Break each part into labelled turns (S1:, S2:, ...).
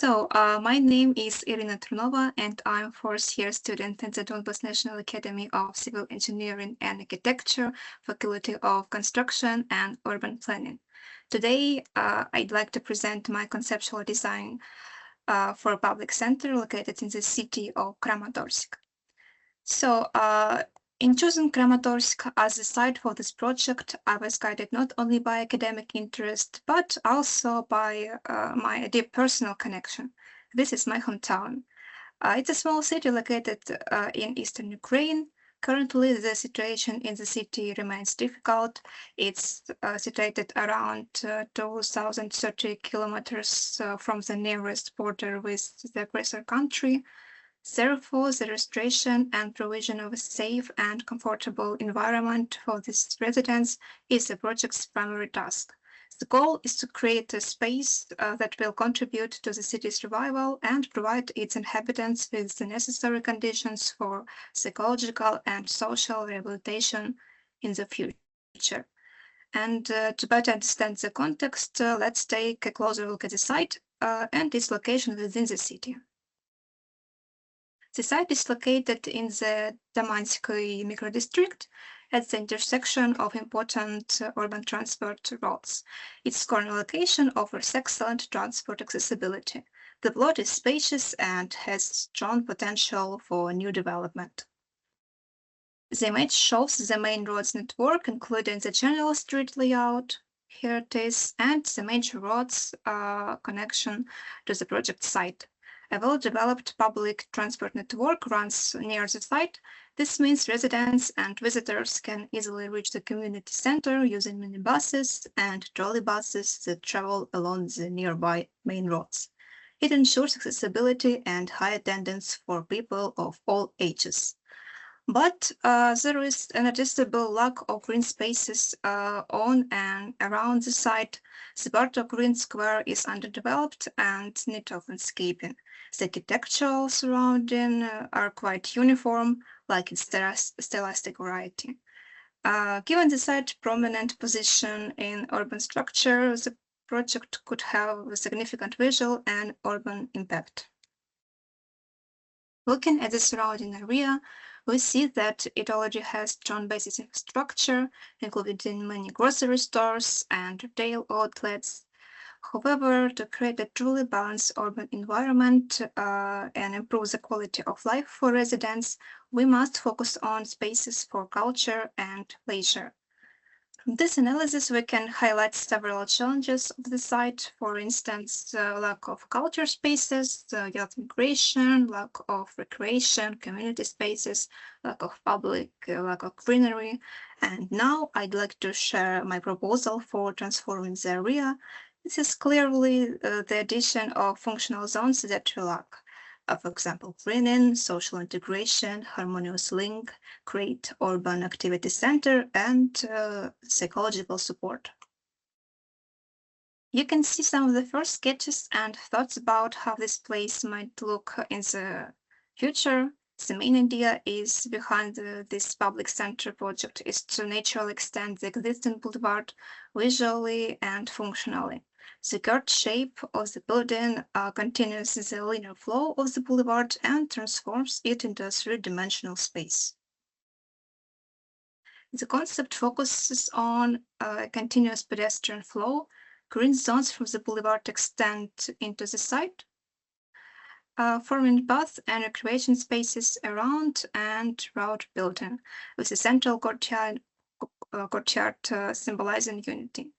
S1: My name is Iryna Trunova, and I'm fourth-year student at the Donbas National Academy of Civil Engineering and Architecture, Faculty of Construction and Urban Planning. Today, I'd like to present my conceptual design for a public center located in the city of Kramatorsk. In choosing Kramatorsk as the site for this project, I was guided not only by academic interest, but also by my deep personal connection. This is my hometown. It's a small city located in eastern Ukraine. Currently, the situation in the city remains difficult. It's situated around 2,030 kilometers from the nearest border with the aggressor country. Therefore, the restoration and provision of a safe and comfortable environment for these residents is the project's primary task. The goal is to create a space that will contribute to the city's revival and provide its inhabitants with the necessary conditions for psychological and social rehabilitation in the future. And to better understand the context, let's take a closer look at the site and its location within the city. The site is located in the Damansky microdistrict at the intersection of important urban transport roads. Its corner location offers excellent transport accessibility. The plot is spacious and has strong potential for new development. The image shows the main roads network, including the general street layout, here it is, and the major roads connection to the project site. A well-developed public transport network runs near the site. This means residents and visitors can easily reach the community center using minibuses and trolleybuses that travel along the nearby main roads. It ensures accessibility and high attendance for people of all ages. But there is a noticeable lack of green spaces on and around the site. The part of Green Square is underdeveloped and need of landscaping. The architectural surroundings are quite uniform, like its stylistic variety. Given the site's prominent position in urban structure, the project could have a significant visual and urban impact. Looking at the surrounding area, we see that it already has strong basic infrastructure, including many grocery stores and retail outlets. However, to create a truly balanced urban environment and improve the quality of life for residents, we must focus on spaces for culture and leisure. From this analysis, we can highlight several challenges of the site, for instance, lack of culture spaces, youth migration, lack of recreation, community spaces, lack of greenery. And now I'd like to share my proposal for transforming the area. This is clearly the addition of functional zones that we lack. For example, greening, social integration, harmonious link, create urban activity center, and psychological support. You can see some of the first sketches and thoughts about how this place might look in the future. The main idea is behind this public center project is to naturally extend the existing boulevard visually and functionally. The curved shape of the building continues the linear flow of the boulevard and transforms it into a three-dimensional space. The concept focuses on a continuous pedestrian flow. Green zones from the boulevard extend into the site, forming paths and recreation spaces around and throughout building, with a central courtyard symbolizing unity.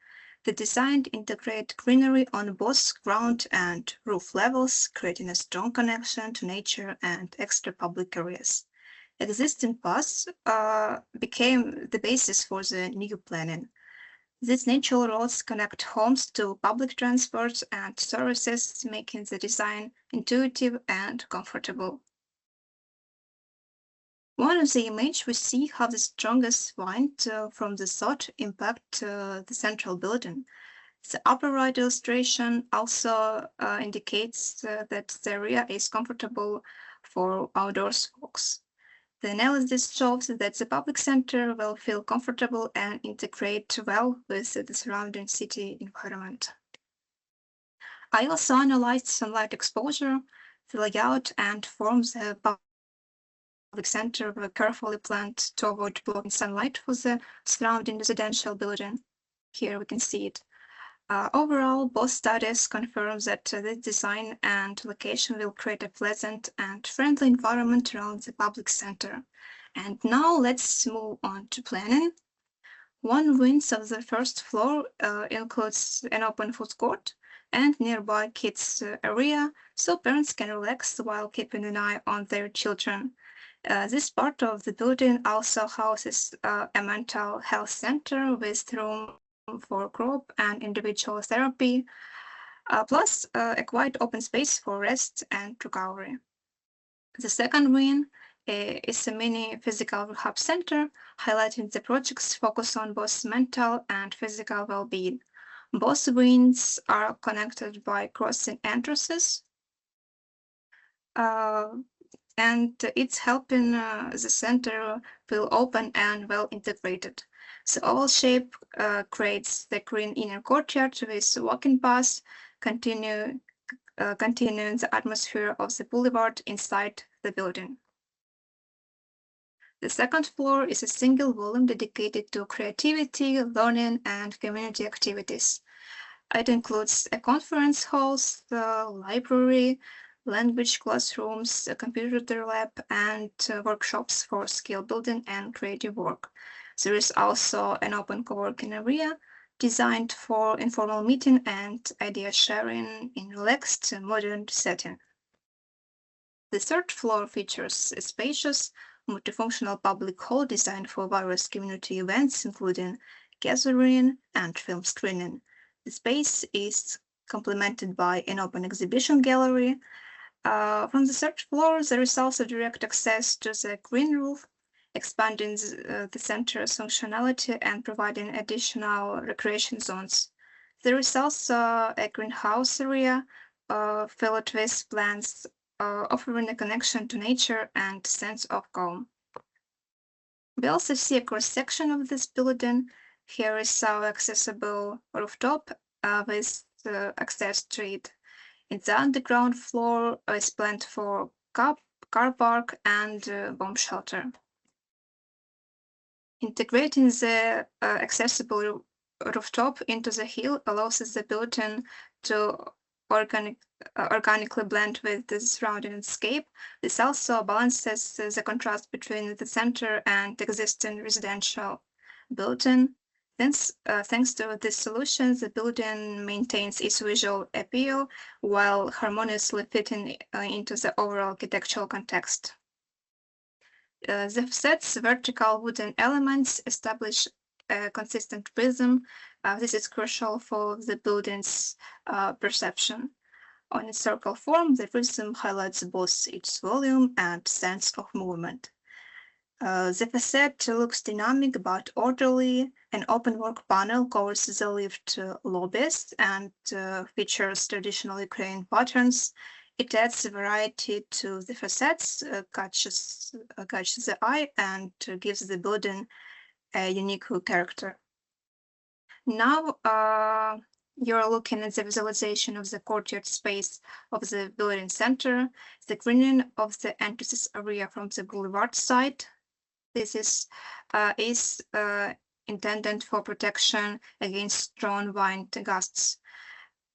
S1: The design integrates greenery on both ground and roof levels, creating a strong connection to nature and extra public areas. Existing paths became the basis for the new planning. These natural roads connect homes to public transport and services, making the design intuitive and comfortable. One of the images we see how the strongest point from the thought impact the central building. The upper right illustration also indicates that the area is comfortable for outdoors walks. The analysis shows that the public center will feel comfortable and integrate well with the surrounding city environment. I also analyzed sunlight exposure, the layout, and forms the public center were carefully planned to avoid blocking sunlight for the surrounding residential building. Here we can see it. Overall, both studies confirm that the design and location will create a pleasant and friendly environment around the public center. And now let's move on to planning. One wing of the first floor includes an open food court and nearby kids area, so parents can relax while keeping an eye on their children. This part of the building also houses a mental health center with room for group and individual therapy, plus a quiet open space for rest and recovery. The second wing is a mini physical rehab center, highlighting the project's focus on both mental and physical well-being. Both wings are connected by crossing entrances, and it's helping the center feel open and well integrated. The oval shape creates the green inner courtyard with walking paths, continuing the atmosphere of the boulevard inside the building. The second floor is a single volume dedicated to creativity, learning, and community activities. It includes a conference halls, library, language classrooms, a computer lab, and workshops for skill building and creative work. There is also an open co-working area designed for informal meeting and idea sharing in relaxed, modern setting. The third floor features a spacious, multifunctional public hall designed for various community events, including gathering and film screening. The space is complemented by an open exhibition gallery. From the third floor, there is also direct access to the green roof, expanding the center's functionality and providing additional recreation zones. There is also a greenhouse area filled with plants, offering a connection to nature and sense of calm. We also see a cross-section of this building. Here is our accessible rooftop with access to it. In the underground floor is planned for car park and bomb shelter. Integrating the accessible rooftop into the hill allows the building to organically blend with the surrounding landscape. This also balances the contrast between the center and existing residential building. Thanks to this solution, the building maintains its visual appeal while harmoniously fitting into the overall architectural context. The facades' vertical wooden elements establish a consistent rhythm. This is crucial for the building's perception. On its circle form, the rhythm highlights both its volume and sense of movement. The facade looks dynamic but orderly. An open work panel covers the lift lobbies and features traditional Ukrainian patterns. It adds variety to the facades, catches the eye, and gives the building a unique character. Now you're looking at the visualization of the courtyard space of the building center, the greening of the entrances area from the boulevard side. This is intended for protection against strong wind gusts.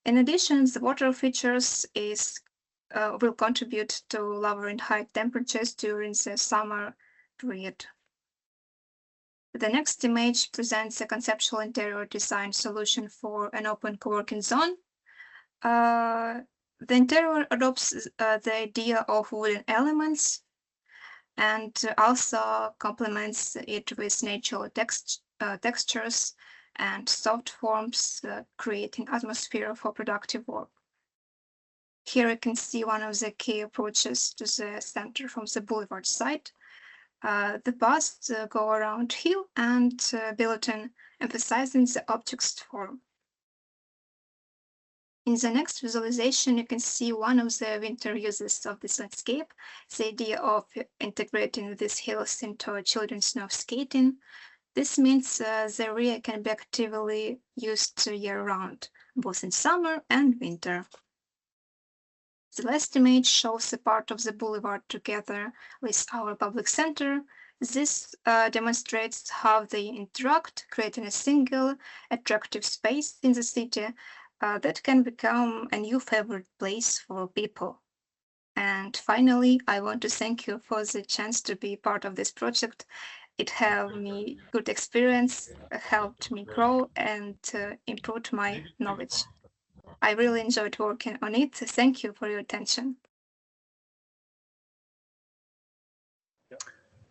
S1: In addition, the water features will contribute to lowering high temperatures during the summer period. The next image presents a conceptual interior design solution for an open co-working zone. The interior adopts the idea of wooden elements and also complements it with natural textures and soft forms, creating atmosphere for productive work. Here you can see one of the key approaches to the center from the boulevard side. The paths go around hill and bulletin, emphasizing the object's form. In the next visualization, you can see one of the winter uses of this landscape, the idea of integrating these hills into children's snow skating. This means the area can be actively used year-round. both in summer and winter. The last image shows a part of the boulevard together with our public center. This demonstrates how they interact, creating a single, attractive space in the city that can become a new favorite place for people. And finally, I want to thank you for the chance to be part of this project. It helped me good experience, helped me grow, and improved my knowledge. I really enjoyed working on it. Thank you for your attention.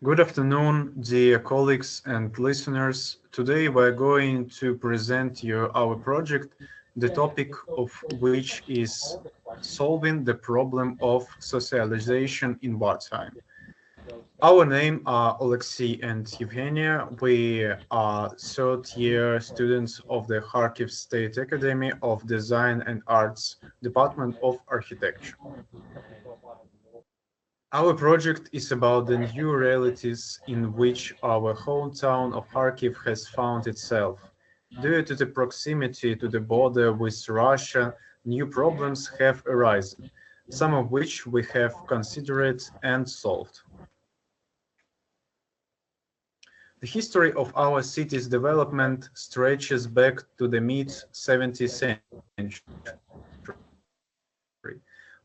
S2: Good afternoon, dear colleagues and listeners. Today we're going to present you our project, the topic of which is solving the problem of socialization in wartime. Our name are Oleksii and Evheniya. We are third-year students of the Kharkiv State Academy of Design and Arts, Department of Architecture. Our project is about the new realities in which our hometown of Kharkiv has found itself. Due to the proximity to the border with Russia, new problems have arisen, some of which we have considered and solved. The history of our city's development stretches back to the mid-17th century,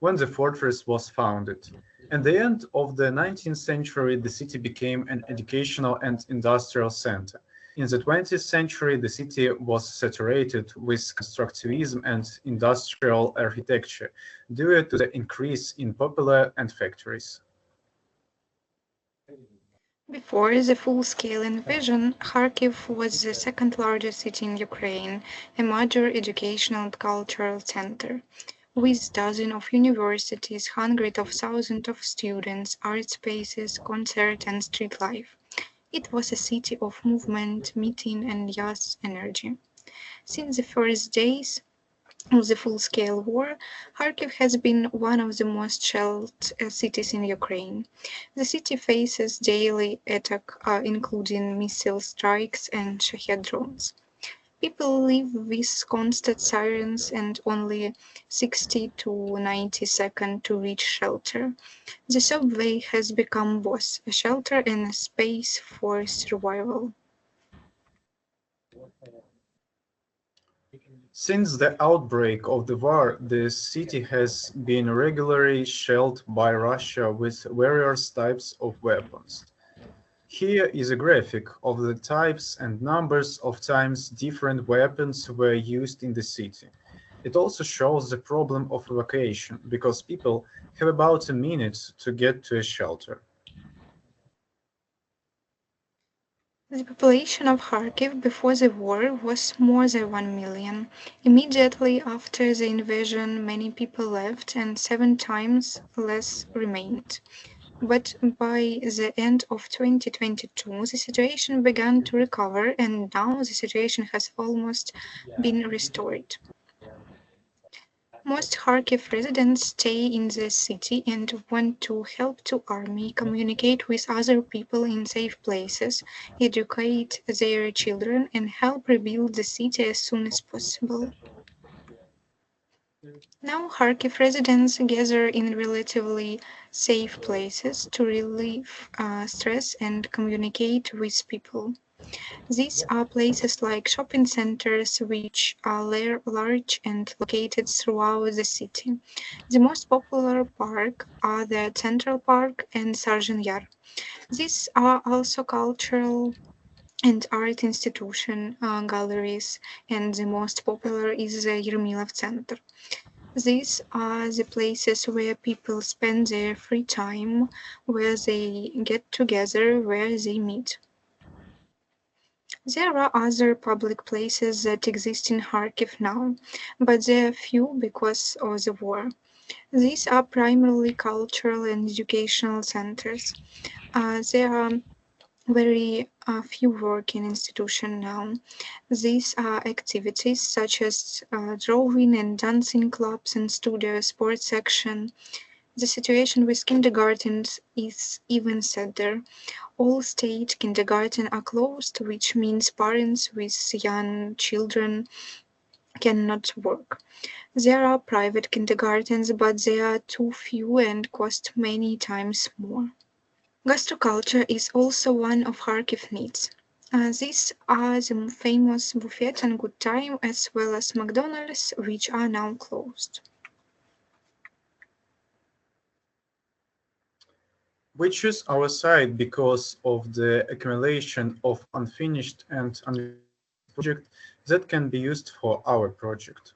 S2: when the fortress was founded. At the end of the 19th century, the city became an educational and industrial center. In the 20th century, the city was saturated with constructivism and industrial architecture due to the increase in population and factories.
S3: Before the full-scale invasion, Kharkiv was the second largest city in Ukraine, a major educational and cultural center. With dozens of universities, hundreds of thousands of students, art spaces, concert and street life. It was a city of movement, meeting and youth energy. Since the first days of the full-scale war, Kharkiv has been one of the most shelled cities in Ukraine. The city faces daily attack, including missile strikes and Shahed drones. People live with constant sirens and only 60 to 90 seconds to reach shelter. The subway has become both a shelter and a space for survival.
S2: Since the outbreak of the war, the city has been regularly shelled by Russia with various types of weapons. Here is a graphic of the types and numbers of times different weapons were used in the city. It also shows the problem of evacuation, because people have about a minute to get to a shelter.
S3: The population of Kharkiv before the war was more than 1 million. Immediately after the invasion, many people left and 7 times less remained. But by the end of 2022, the situation began to recover, and now the situation has almost been restored. Most Kharkiv residents stay in the city and want to help the army, communicate with other people in safe places, educate their children, and help rebuild the city as soon as possible. Now Kharkiv residents gather in relatively safe places to relieve stress and communicate with people. These are places like shopping centers, which are large and located throughout the city. The most popular parks are the Central Park and Sargent Yar. These are also cultural and art institution galleries, and the most popular is the Yermilov Center. These are the places where people spend their free time, where they get together, where they meet. There are other public places that exist in Kharkiv now, but they are few because of the war. These are primarily cultural and educational centers. There are very few working institutions now. These are activities such as drawing and dancing clubs and studio sports section. The situation with kindergartens is even sadder. All state kindergarten are closed, which means parents with young children cannot work. There are private kindergartens, but they are too few and cost many times more. Gastroculture is also one of Kharkiv needs. These are the famous buffet and good time, as well as McDonald's, which are now closed.
S2: We choose our site because of the accumulation of unfinished and unused projects that can be used for our project.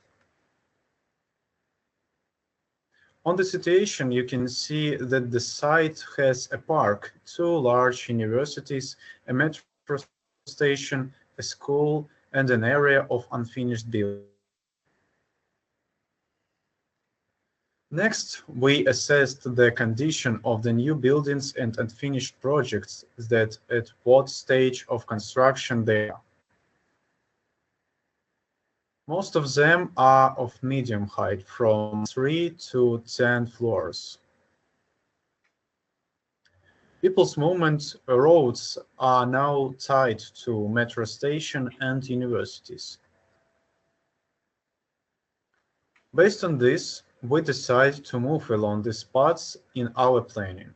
S2: On the situation, you can see that the site has a park, two large universities, a metro station, a school, and an area of unfinished buildings. Next, we assessed the condition of the new buildings and unfinished projects, that at what stage of construction they are. Most of them are of medium height, from 3 to 10 floors. People's movement roads are now tied to metro station and universities. Based on this, we decided to move along these paths in our planning.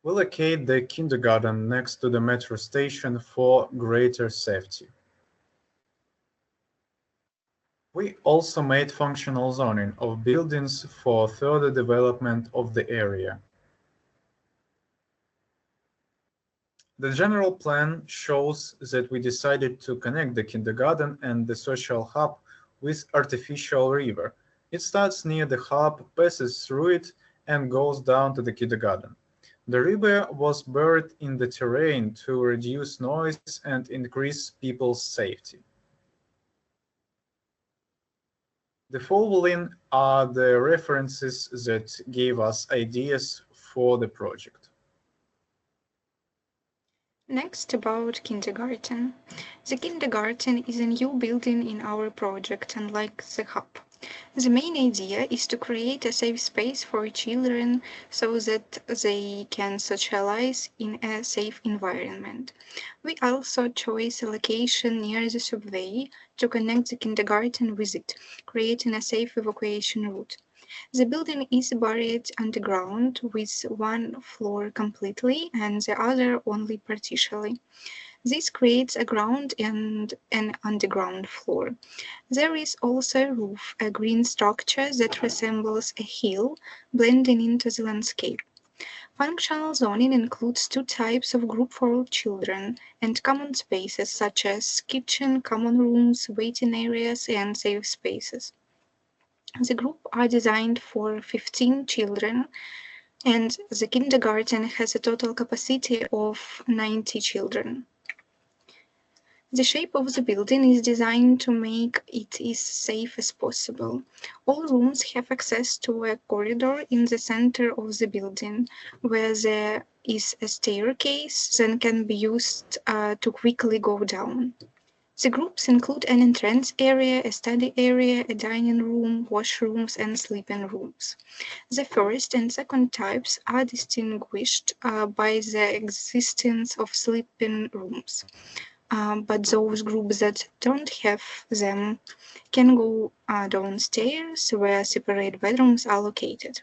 S2: We locate the kindergarten next to the metro station for greater safety. We also made functional zoning of buildings for further development of the area. The general plan shows that we decided to connect the kindergarten and the social hub with artificial river. It starts near the hub, passes through it, and goes down to the kindergarten. The river was buried in the terrain to reduce noise and increase people's safety. The following are the references that gave us ideas for the project.
S3: Next, about kindergarten. The kindergarten is a new building in our project, unlike the hub. The main idea is to create a safe space for children so that they can socialize in a safe environment. We also chose a location near the subway to connect the kindergarten with it, creating a safe evacuation route. The building is buried underground, with one floor completely and the other only partially. This creates a ground and an underground floor. There is also a roof, a green structure that resembles a hill, blending into the landscape. Functional zoning includes two types of group for children and common spaces such as kitchen, common rooms, waiting areas, and safe spaces. The group are designed for 15 children, and the kindergarten has a total capacity of 90 children. The shape of the building is designed to make it as safe as possible. All rooms have access to a corridor in the center of the building, where there is a staircase that can be used to quickly go down. The groups include an entrance area, a study area, a dining room, washrooms, and sleeping rooms. The first and second types are distinguished by the existence of sleeping rooms. But those groups that don't have them can go downstairs where separate bedrooms are located.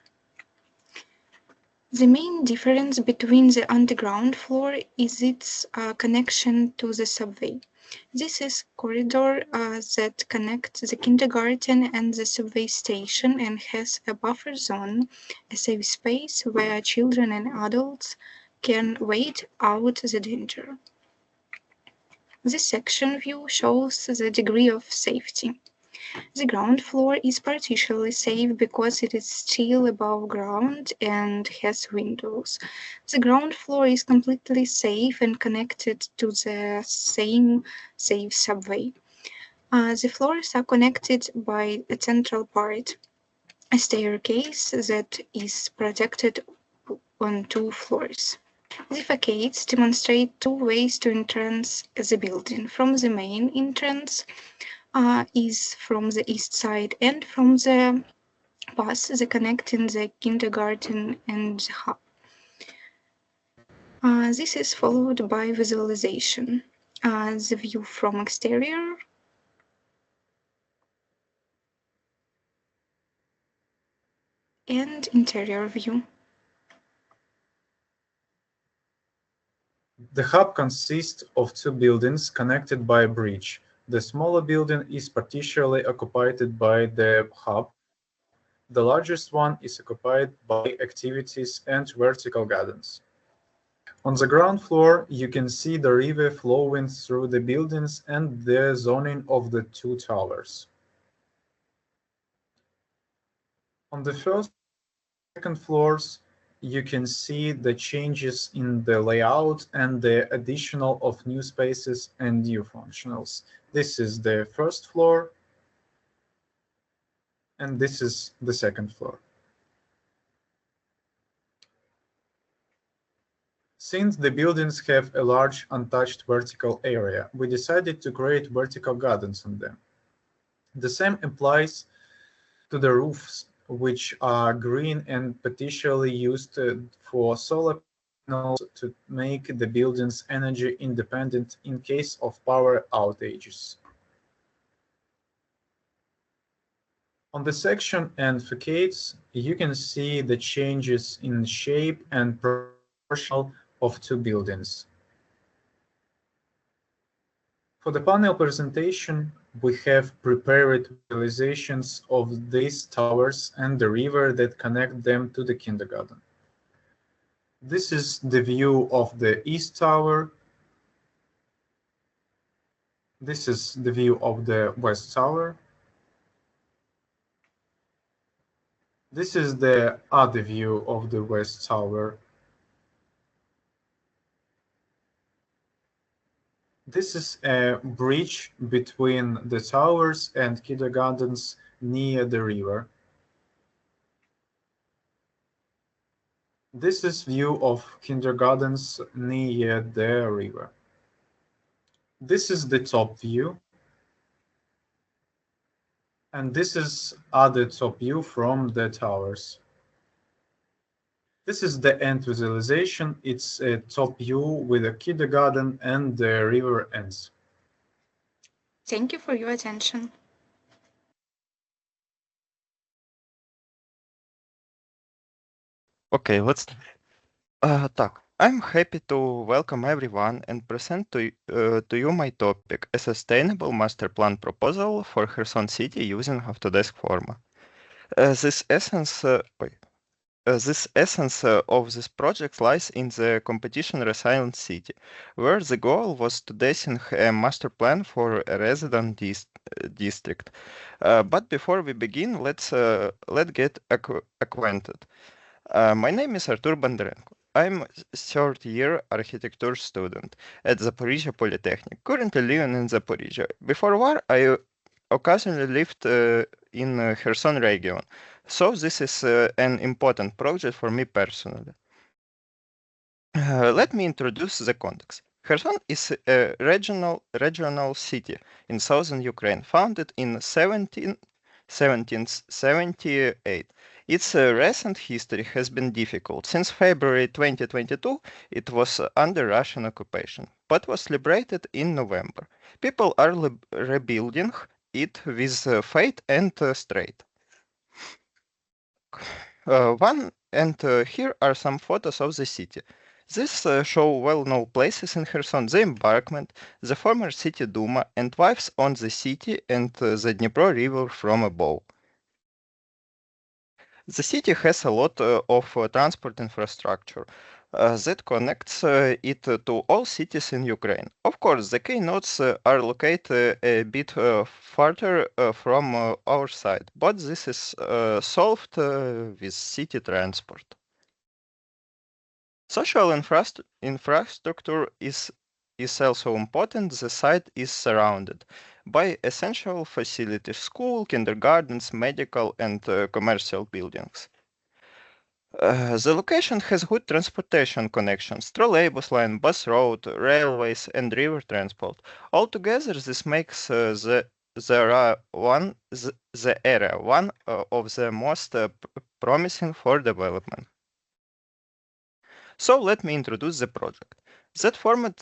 S3: The main difference between the underground floor is its connection to the subway. This is a corridor that connects the kindergarten and the subway station and has a buffer zone, a safe space where children and adults can wait out the danger. This section view shows the degree of safety. The ground floor is partially safe because it is still above ground and has windows. The ground floor is completely safe and connected to the same safe subway. The floors are connected by a central part, a staircase that is protected on two floors. The facades demonstrate two ways to entrance the building. From the main entrance is from the east side, and from the path the connecting the kindergarten and the hub. This is followed by visualization. The view from exterior and interior view.
S2: The hub consists of two buildings connected by a bridge. The smaller building is partially occupied by the hub. The largest one is occupied by activities and vertical gardens. On the ground floor, you can see the river flowing through the buildings and the zoning of the two towers. On the first and second floors, you can see the changes in the layout and the additional of new spaces and new functionals. This is the first floor, and this is the second floor. Since the buildings have a large untouched vertical area, we decided to create vertical gardens on them. The same applies to the roofs, which are green and potentially used for solar panels to make the buildings energy independent in case of power outages. On the section and facades, you can see the changes in shape and proportion of two buildings. For the panel presentation, we have prepared visualizations of these towers and the river that connect them to the kindergarten. This is the view of the East Tower. This is the view of the West Tower. This is the other view of the West Tower. This is a bridge between the towers and kindergartens near the river. This is view of kindergartens near the river. This is the top view. And this is other top view from the towers. This is the end visualization. It's a top view with a kindergarten and the river ends.
S3: Thank you for your attention.
S4: Okay, let's. Так, I'm happy to welcome everyone and present to you my topic, a sustainable master plan proposal for Kherson City using Autodesk Forma. This essence of this project lies in the competition Resilient City, where the goal was to design a master plan for a resident district. But before we begin, let's get acquainted. My name is Artur Bondarenko. I'm third-year architecture student at Zaporizhzhia Polytechnic, currently living in Zaporizhzhia. Before war, I occasionally lived in Kherson region, so this is an important project for me personally. Let me introduce the context. Kherson is a regional city in southern Ukraine, founded in 1778. Its recent history has been difficult. Since February 2022, it was under Russian occupation, but was liberated in November. People are rebuilding it with faith and strength. Here are some photos of the city. These show well-known places in Kherson: the embankment, the former city Duma, and views on the city and the Dnipro River from above. The city has a lot of transport infrastructure that connects it to all cities in Ukraine. Of course, the key nodes are located a bit farther from our side, but this is solved with city transport. Social infrastructure is also important. The site is surrounded by essential facilities: school, kindergartens, medical, and commercial buildings. The location has good transportation connections: trolleybus line, bus road, railways, and river transport. Altogether, this makes the area one of the most promising for development. So let me introduce the project. That formed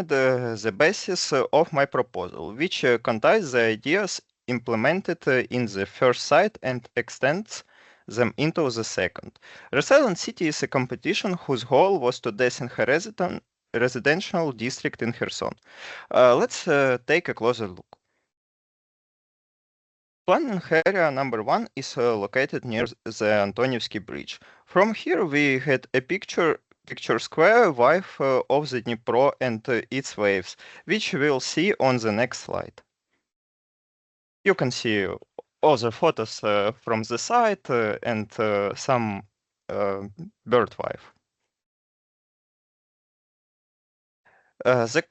S4: the basis of my proposal, which contains the ideas implemented in the first site and extends them into the second. Resilient City is a competition whose goal was to design a residential district in Kherson. Let's take a closer look. Planning area number 1 is located near the Antonievsky Bridge. From here we had a picture square view of the Dnipro and its waves, which we'll see on the next slide. You can see other photos from the site and some bird life. The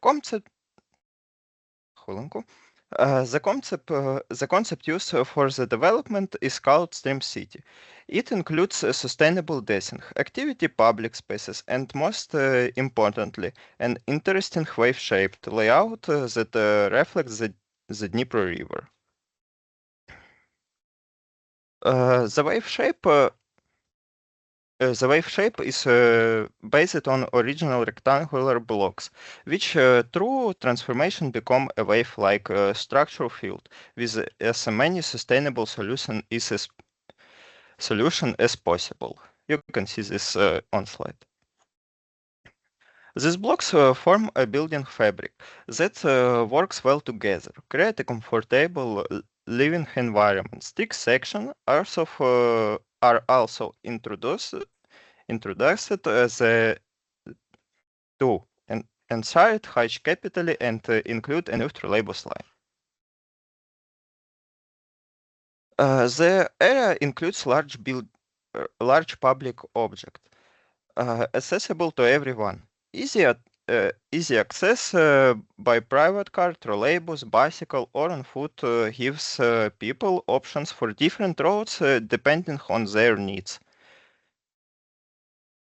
S4: concept used for the development is called Stream City. It includes sustainable design, activity public spaces, and most importantly, an interesting wave-shaped layout that reflects the Dnipro River. The wave shape is based on original rectangular blocks, which through transformation become a wave-like structural field with as many sustainable solution as possible. You can see this on slide. These blocks form a building fabric that works well together, create a comfortable living environment. Stick sections are also introduced as to inside height capitally and include a new trolleybus line. The area includes large public object accessible to everyone. Easy access by private car, trolleybus, bicycle, or on foot gives people options for different routes depending on their needs.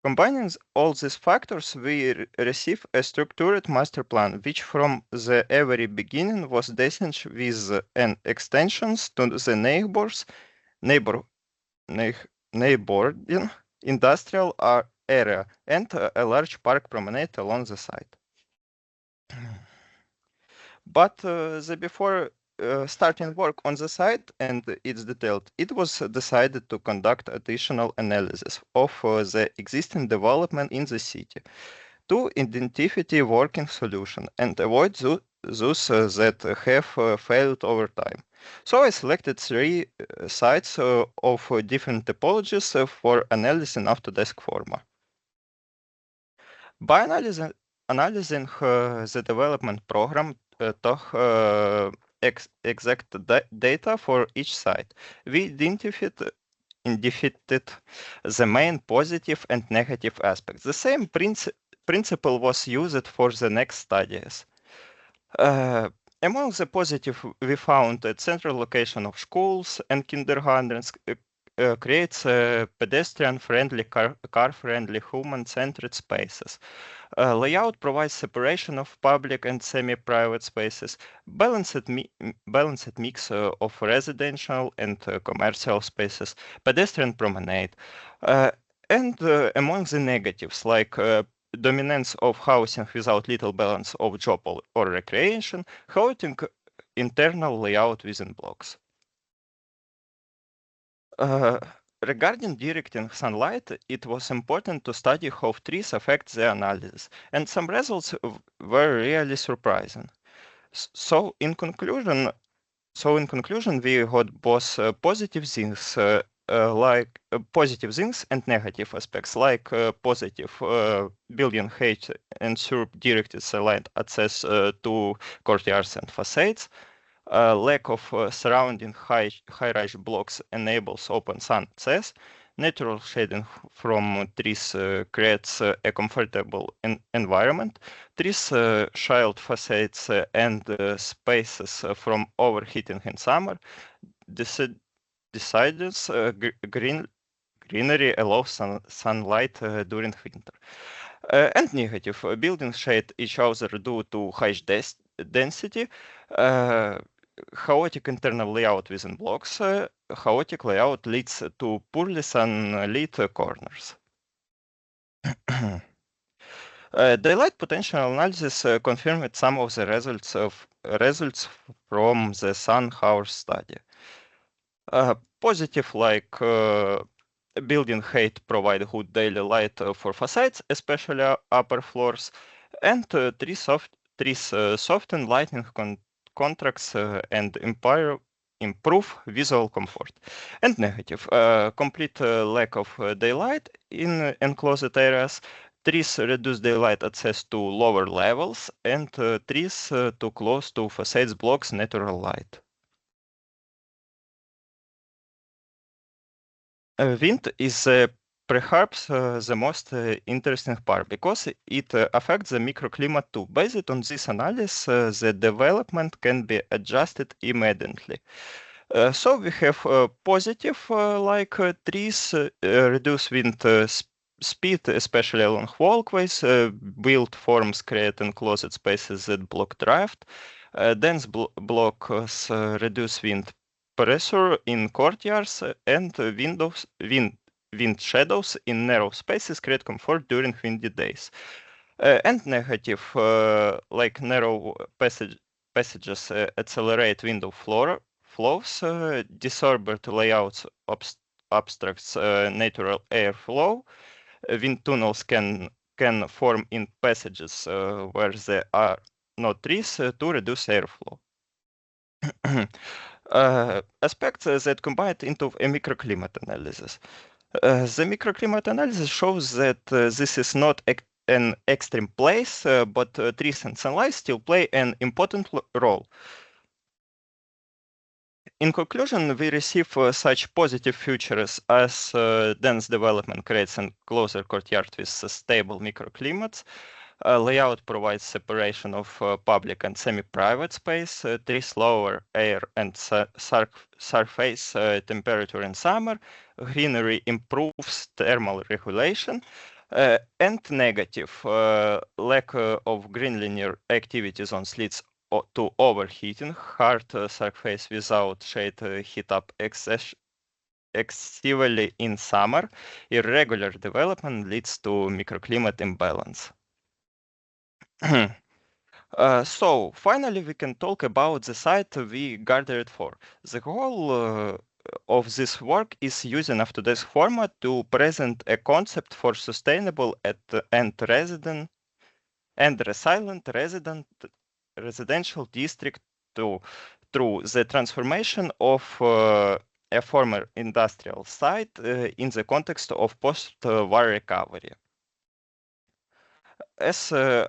S4: Combining all these factors, we receive a structured master plan, which from the very beginning was designed with an extensions to the neighboring industrial area and a large park promenade along the site. But before starting work on the site and its detailed, it was decided to conduct additional analysis of the existing development in the city to identify a working solution and avoid those that have failed over time. So I selected 3 sites of different topologies for analysis in Autodesk Forma. By analyzing the development program to exact data for each site, we identified the main positive and negative aspects. The same principle was used for the next studies. Among the positive, we found a central location of schools and kindergartens creates pedestrian-friendly, car-friendly, human-centered spaces. Layout provides separation of public and semi-private spaces, balanced mix of residential and commercial spaces, pedestrian promenade. And among the negatives, like dominance of housing without little balance of job or recreation, chaotic internal layout within blocks. Regarding directing sunlight, it was important to study how trees affect the analysis, and some results were really surprising. So in conclusion, we got both positive things and negative aspects, like positive building height ensure directed sunlight access to courtyards and facades. Lack of surrounding high-rise blocks enables open sun access. Natural shading from trees creates a comfortable environment. Trees shield facades and spaces from overheating in summer. Deciduous greenery allows sunlight during winter. And negative, buildings shade each other due to high density. Chaotic internal layout within blocks. Chaotic layout leads to poorly sunlit corners. Daylight potential analysis confirmed some of the results from the sun hour study. positive, like building height provide good daily light for facades, especially upper floors, and trees soften lighting contracts and improve visual comfort. And negative, complete lack of daylight in enclosed areas. Trees reduce daylight access to lower levels, and trees too close to facades blocks natural light. Wind is perhaps the most interesting part because it affects the microclimate too. Based on this analysis, the development can be adjusted immediately. So we have positive like trees reduce wind speed, especially along walkways, built forms create enclosed spaces that block draft, dense blocks reduce wind pressure in courtyards, and wind shadows in narrow spaces create comfort during windy days. And negative, like narrow passages accelerate window flows, disordered layouts obstructs natural airflow. Wind tunnels can form in passages where there are no trees to reduce airflow. Aspects that combined into a microclimate analysis. The microclimate analysis shows that this is not an extreme place, but trees and sunlight still play an important role. In conclusion, we receive such positive features as dense development creates a closer courtyard with stable microclimates. Layout provides separation of public and semi-private space, trees lower air and surface temperature in summer, greenery improves thermal regulation, and negative, lack of green linear activity zones leads to overheating, hard surface without shade heat up excessively in summer. Irregular development leads to microclimate imbalance. So finally, we can talk about the site we gathered for. The goal of this work is using Autodesk Forma to present a concept for sustainable and resilient residential district through the transformation of a former industrial site in the context of post-war recovery. As I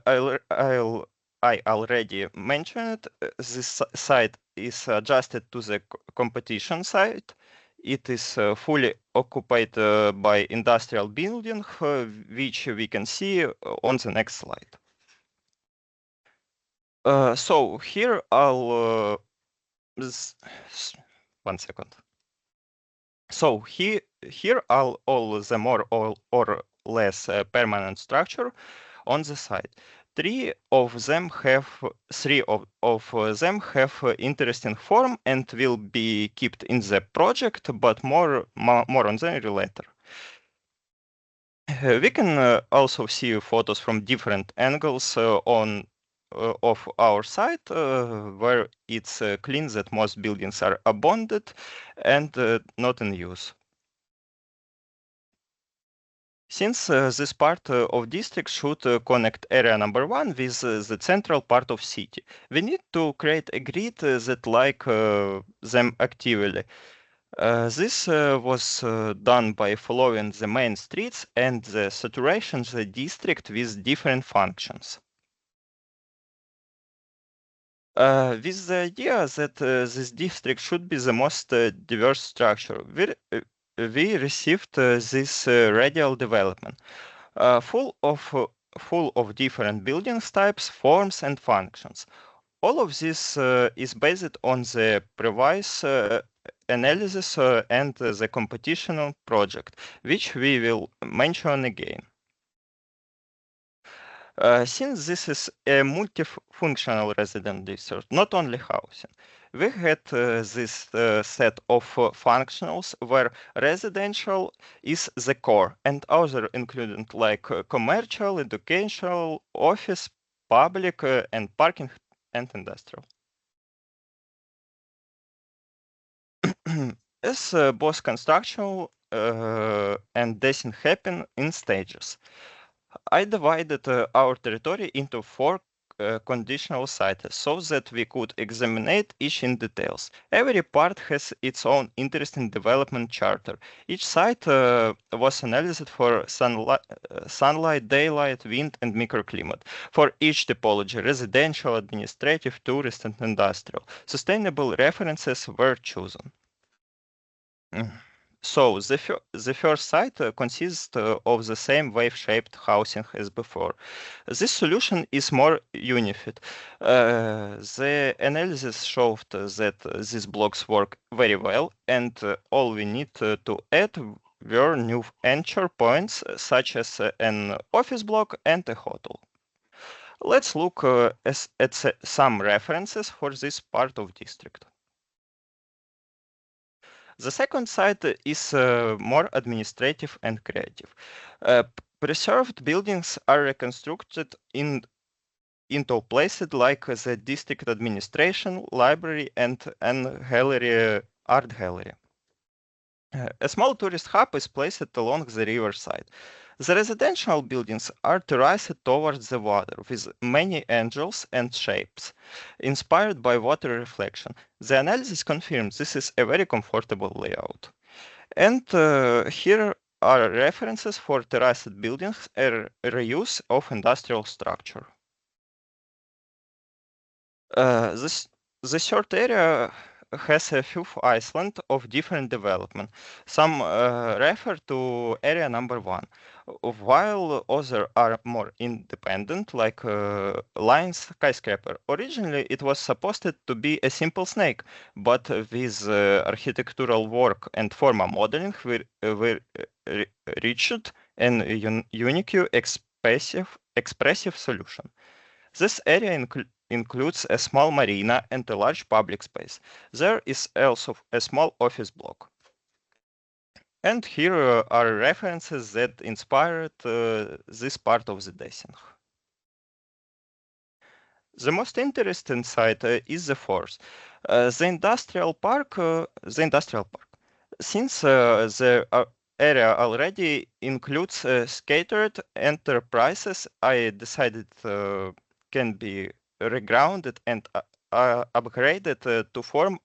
S4: already mentioned, this site is adjusted to the competition site. It is fully occupied by industrial building, which we can see on the next slide. So here I'll one second. So here are all the more or less permanent structure on the site. Three of them have interesting form and will be kept in the project, but more on them later. We can also see photos from different angles of our site, where it's clear that most buildings are abandoned and not in use. Since this part of district should connect area number 1 with the central part of city, we need to create a grid that like them actively. This was done by following the main streets and the saturation the district with different functions. With the idea that this district should be the most diverse structure, we received this radial development, full of different building types, forms, and functions. All of this is based on the previous analysis and the computational project, which we will mention again. Since this is a multifunctional resident district, not only housing, we had this set of functionals where residential is the core and other including like commercial, educational, office, public, and parking and industrial. as both construction and design happen in stages. I divided our territory into 4 conditional sites so that we could examine each in details. Every part has its own interesting development charter. Each site was analyzed for sunlight, daylight, wind, and microclimate. For each typology, residential, administrative, tourist, and industrial, sustainable references were chosen. So the first site consists of the same wave-shaped housing as before. This solution is more unified. The analysis showed that these blocks work very well, and all we need to add were new anchor points, such as an office block and a hotel. Let's look at some references for this part of district. The second side is more administrative and creative. Preserved buildings are reconstructed into places like the district administration, library, and an art gallery. A small tourist hub is placed along the riverside. The residential buildings are terraced towards the water with many angles and shapes, inspired by water reflection. The analysis confirms this is a very comfortable layout. And here are references for terraced buildings and reuse of industrial structure. The third area has a few islands of different development. Some refer to area number 1, while others are more independent, like Line Skyscraper. Originally, it was supposed to be a simple snake, but with architectural work and Forma modeling, we reached an unique, expressive solution. This area includes a small marina and a large public space. There is also a small office block. And here are references that inspired this part of the design. The most interesting site is the fourth, the industrial park. Since the area already includes scattered enterprises, I decided can be regrounded and upgraded to form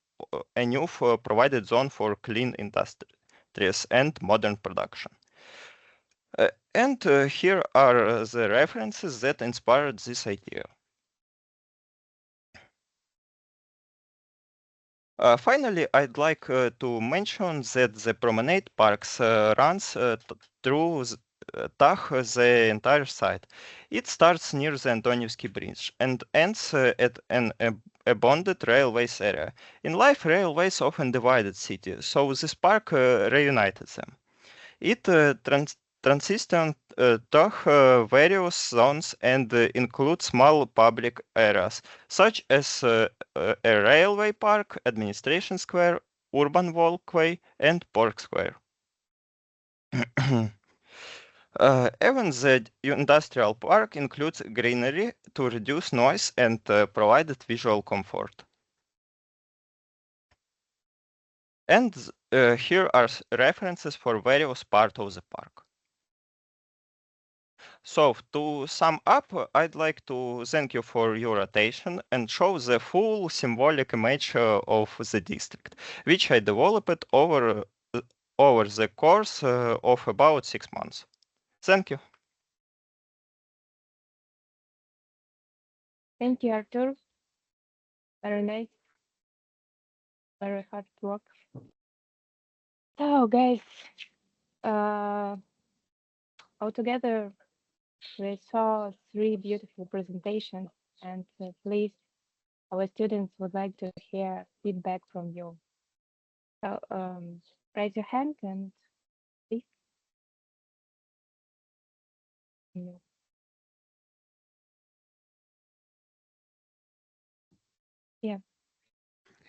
S4: a new provided zone for clean industries and modern production. And here are the references that inspired this idea. Finally, I'd like to mention that the promenade parks runs through the entire site. It starts near the Antonievsky Bridge and ends at an abandoned railways area. In life, railways often divided cities, so this park reunited them. It transitions various zones and includes small public areas, such as a railway park, administration square, urban walkway, and park square. Even the industrial park includes greenery to reduce noise and provide visual comfort. And here are references for various parts of the park. So, to sum up, I'd like to thank you for your attention and show the full symbolic image of the district, which I developed over the course of about 6 months. Thank you.
S5: Thank you, Artur. Very nice. Very hard work. So, guys, altogether, we saw 3 beautiful presentations, and please, our students would like to hear feedback from you. So, raise your hand and please. Yeah,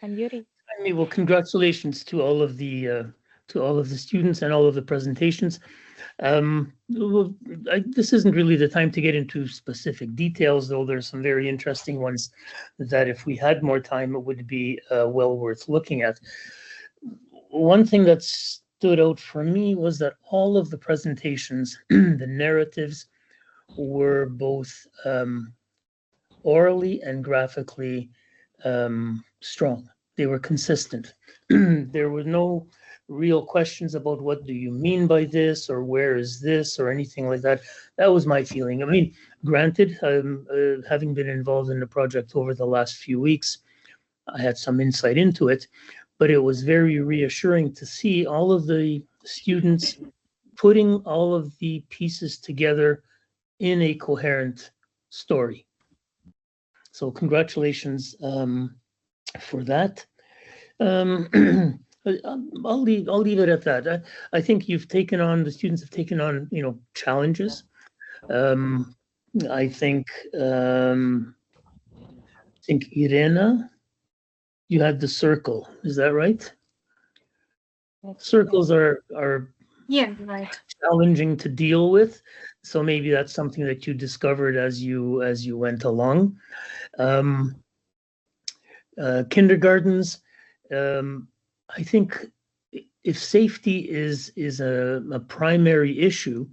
S5: and Yuri.
S6: Well, congratulations to all of the students and all of the presentations. This isn't really the time to get into specific details, though there's some very interesting ones that if we had more time, it would be well worth looking at. one thing that stood out for me was that all of the presentations, the narratives, were both orally and graphically strong. They were consistent. There were no real questions about what do you mean by this or where is this or anything like that. That was my feeling. I mean, granted, having been involved in the project over the last few weeks, I had some insight into it, but it was very reassuring to see all of the students putting all of the pieces together in a coherent story. So congratulations for that. I'll leave it at that. I think you've taken on, the students have taken on, challenges. I think Iryna, you had the circle. Is that right? Circles are
S1: Yeah, right.
S6: challenging to deal with, so maybe that's something that you discovered as you went along. Kindergartens, I think if safety is a primary issue,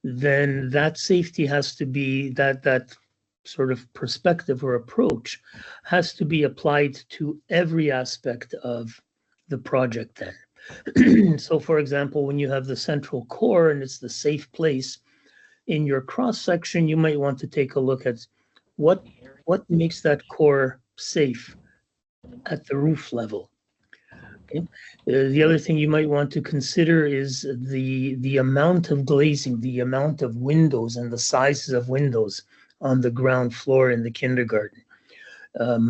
S6: then that safety has to be, that sort of perspective or approach has to be applied to every aspect of the project then. So for example, when you have the central core and it's the safe place, in your cross-section, you might want to take a look at what makes that core safe at the roof level. Okay. The other thing you might want to consider is the amount of glazing, the amount of windows and the sizes of windows on the ground floor in the kindergarten.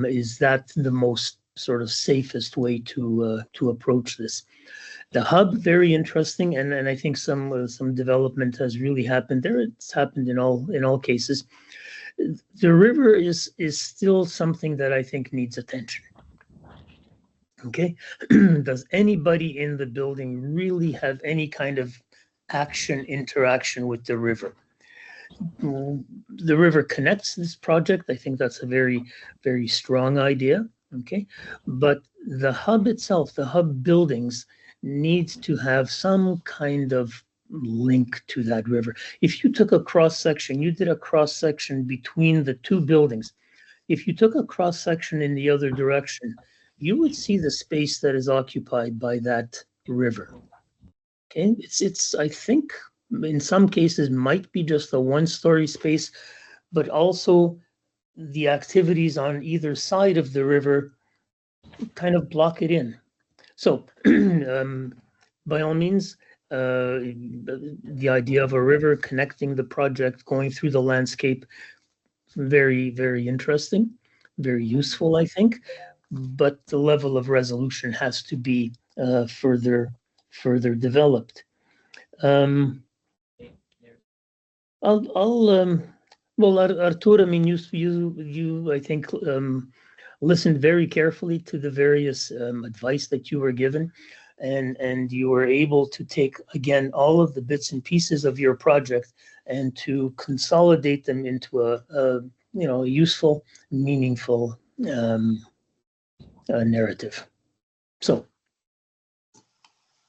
S6: Is that the most sort of safest way to approach this? The hub, very interesting, and I think some development has really happened there. It's happened in all cases. The river is still something that I think needs attention. Okay, does anybody in the building really have any kind of interaction with the river? The river connects this project. I think that's a very, very strong idea. Okay, but the hub itself, the hub buildings, needs to have some kind of link to that river. If you took a cross-section, you did a cross-section between the two buildings. If you took a cross-section in the other direction, you would see the space that is occupied by that river. Okay, it's I think in some cases might be just a one-story space, but also the activities on either side of the river kind of block it in. So by all means, the idea of a river connecting the project, going through the landscape, very, very interesting, very useful, I think. But the level of resolution has to be further developed. Well, Artur, I mean, you I think listened very carefully to the various advice that you were given, and you were able to take again all of the bits and pieces of your project and to consolidate them into a useful, meaningful narrative. So,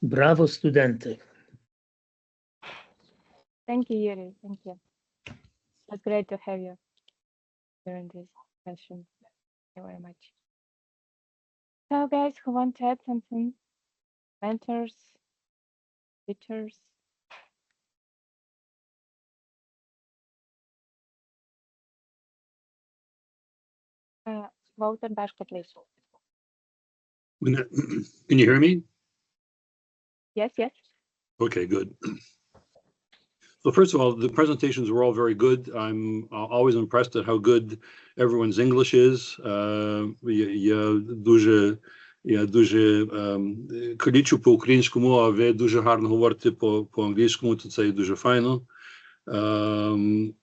S6: bravo, studente.
S5: Thank you, Yuri. Thank you. It's great to have you during this session. Thank you very much. So, guys, who want to add something? Mentors, teachers. Walter Bashko, please.
S7: Can you hear me?
S5: Yes, yes.
S7: Okay, good. So first of all, the presentations were all very good. I'm always impressed at how good everyone's English is. Я дуже колічу по українському, а ви дуже гарно говорите по англійському, то це дуже файно. The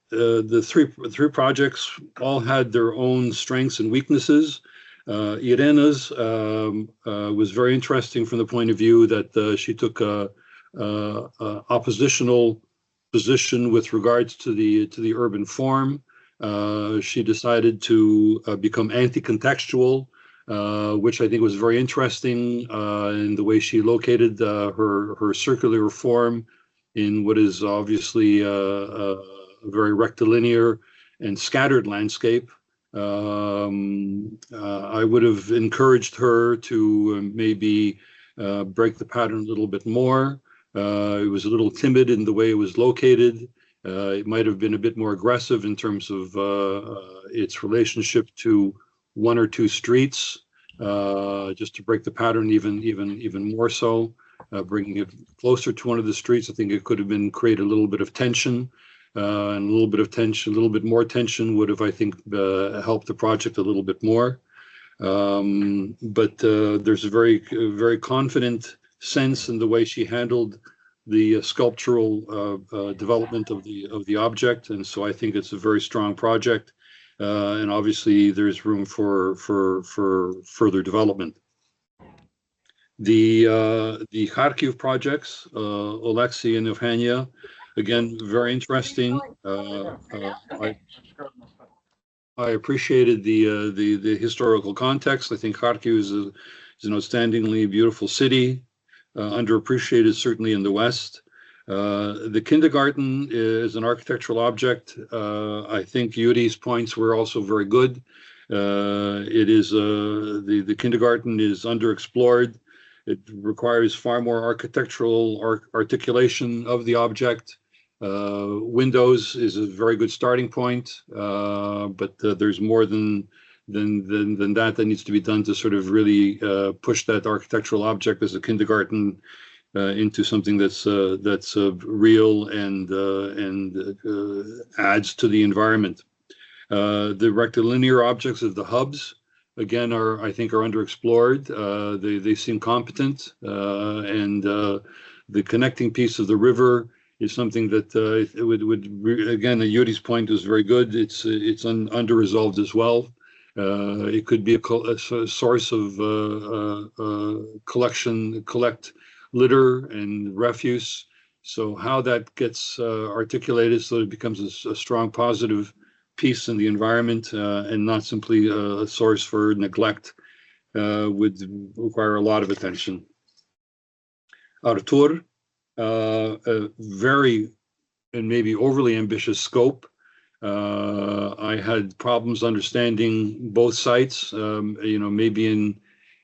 S7: three projects all had their own strengths and weaknesses. Iryna's was very interesting from the point of view that she took a oppositional position with regards to the urban form. She decided to become anti-contextual which I think was very interesting in the way she located her circular form in what is obviously a very rectilinear and scattered landscape. I would have encouraged her to maybe break the pattern a little bit more. It was a little timid in the way it was located. It might have been a bit more aggressive in terms of its relationship to one or two streets, just to break the pattern even more so. Bringing it closer to one of the streets, I think it could have been create a little bit of tension. And a little bit more tension would have, I think, helped the project a little bit more. But there's a very confident sense in the way she handled the sculptural development of the object, and so I think it's a very strong project. And obviously, there's room for further development. The Kharkiv projects, Oleksii and Evheniya. Again, very interesting. I appreciated the historical context. I think Kharkiv is an outstandingly beautiful city, underappreciated certainly in the West. The kindergarten is an architectural object. I think Yuri's points were also very good. It is the kindergarten is underexplored. It requires far more architectural articulation of the object. Windows is a very good starting point, but there's more than that needs to be done to sort of really push that architectural object as a kindergarten into something that's real and adds to the environment. The rectilinear objects of the hubs, again, I think are underexplored. They seem competent, and the connecting piece of the river is something that again, Yuri's point was very good. It's under-resolved as well. It could be a source of collect litter and refuse. So how that gets articulated so that it becomes a strong positive piece in the environment and not simply a source for neglect would require a lot of attention. Artur, a very and maybe overly ambitious scope. I had problems understanding both sites. Maybe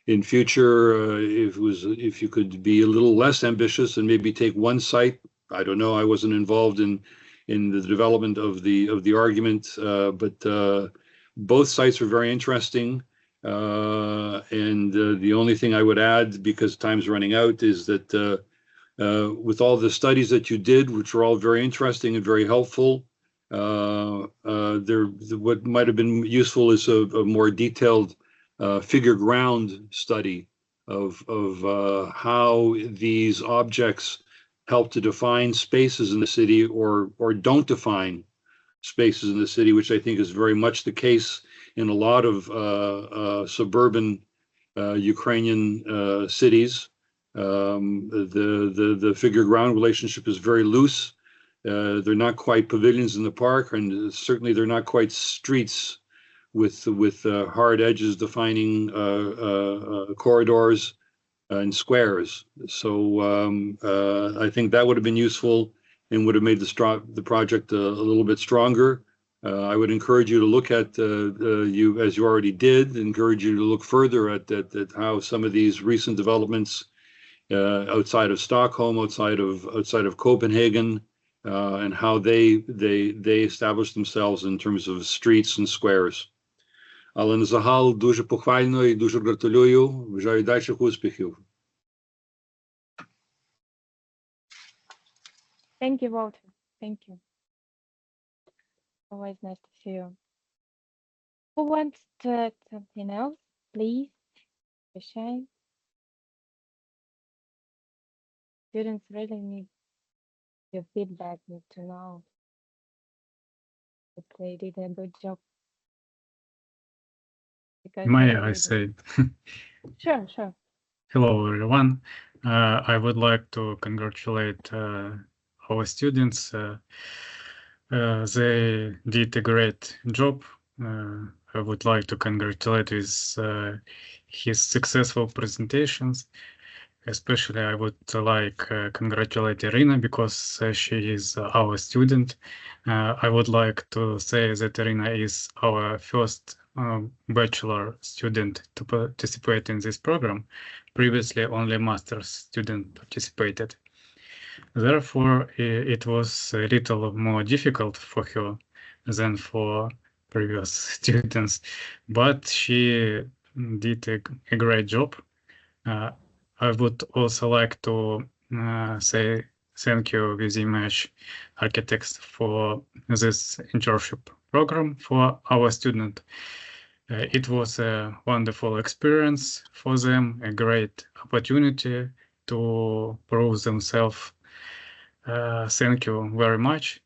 S7: in future, if you could be a little less ambitious and maybe take one site. I don't know. I wasn't involved in the development of the argument, but both sites are very interesting. And the only thing I would add, because time's running out, is that with all the studies that you did, which were all very interesting and very helpful, what might have been useful is a more detailed figure ground study of how these objects help to define spaces in the city or don't define spaces in the city, which I think is very much the case in a lot of suburban Ukrainian cities. The figure ground relationship is very loose. They're not quite pavilions in the park, and certainly they're not quite streets with hard edges defining corridors and squares. So I think that would have been useful and would have made the project a little bit stronger. I would encourage you to look at, as you already did, encourage you to look further at how some of these recent developments outside of Stockholm, outside of Copenhagen, and how they establish themselves in terms of streets and squares. Але на загал дуже похвально і дуже гратулюю. Бажаю дальших успіхів.
S5: Thank you, Walter. Thank you. Always nice to see you. Who wants to add something else, please? Shame. Students really need your feedback, need to know that they did a good job.
S8: May I say?
S5: Sure.
S8: Hello, everyone. I would like to congratulate our students. They did a great job. I would like to congratulate with his successful presentations. Especially, I would like congratulate Iryna because she is our student. I would like to say that Iryna is our first bachelor student to participate in this program. Previously, only master's student participated. Therefore, it was a little more difficult for her than for previous students, but she did a great job. I would also like to say thank you with Image Architects for this internship program for our student. It was a wonderful experience for them, a great opportunity to prove themselves. Thank you very much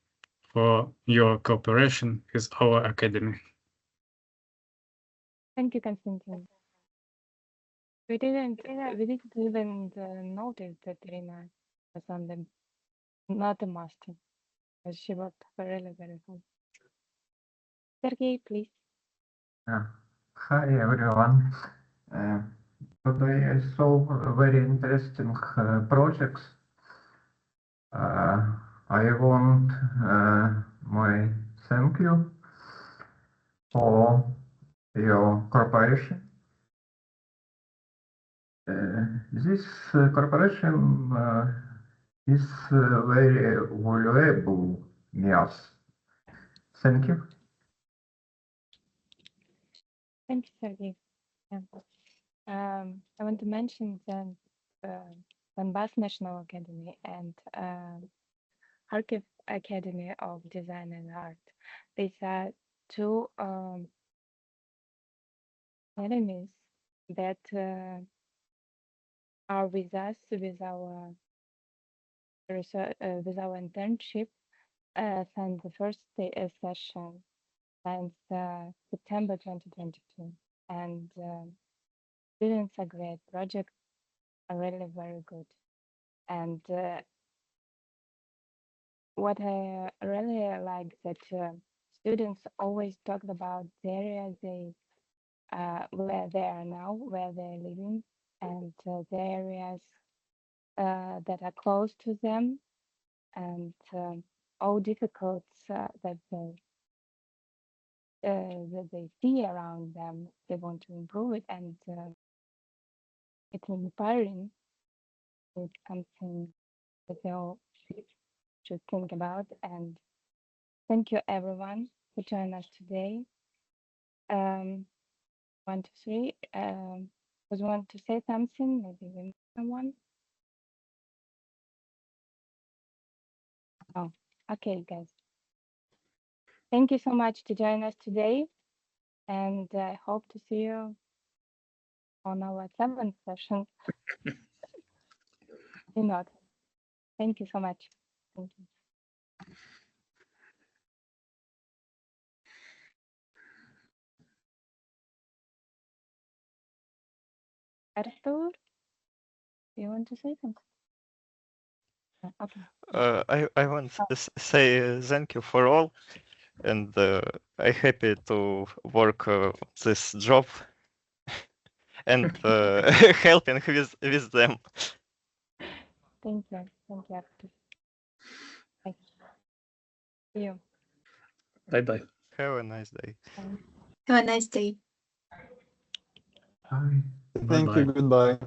S8: for your cooperation with our academy.
S5: Thank you, Konstantin. We didn't even notice that Iryna was on the not a master, but she worked really very hard. Sergey, please.
S9: Hi everyone. Today I saw very interesting projects. I want my thank you for your cooperation. This cooperation is very valuable to us. Thank you.
S5: Thank you, Sergey. Yeah. I want to mention the Donbas National Academy and Kharkiv Academy of Design and Art. These are two academies that are with us with our research, with our internship since the first session since September 2022, and students are great. Projects are really very good, and what I really like that students always talked about the area they where they are now, where they're living, and the areas that are close to them, and all difficulties that they see around them. They want to improve it, and it's inspiring. It's something that they all should think about. And thank you, everyone, for joining us today. 1, 2, 3. Was want to say something? Maybe someone. Oh, okay, guys. Thank you so much to join us today, and I hope to see you on our 7th session. Do not. Thank you so much. Thank you. Artur, do you want to say something? Okay.
S4: I want to say thank you for all, and I'm happy to work this job and helping with them.
S5: Thank you. Thank you, Artur. Thank you. See you.
S6: Bye-bye.
S4: Have a nice day.
S1: Have a nice day.
S9: Bye.
S8: Thank you.
S2: Goodbye.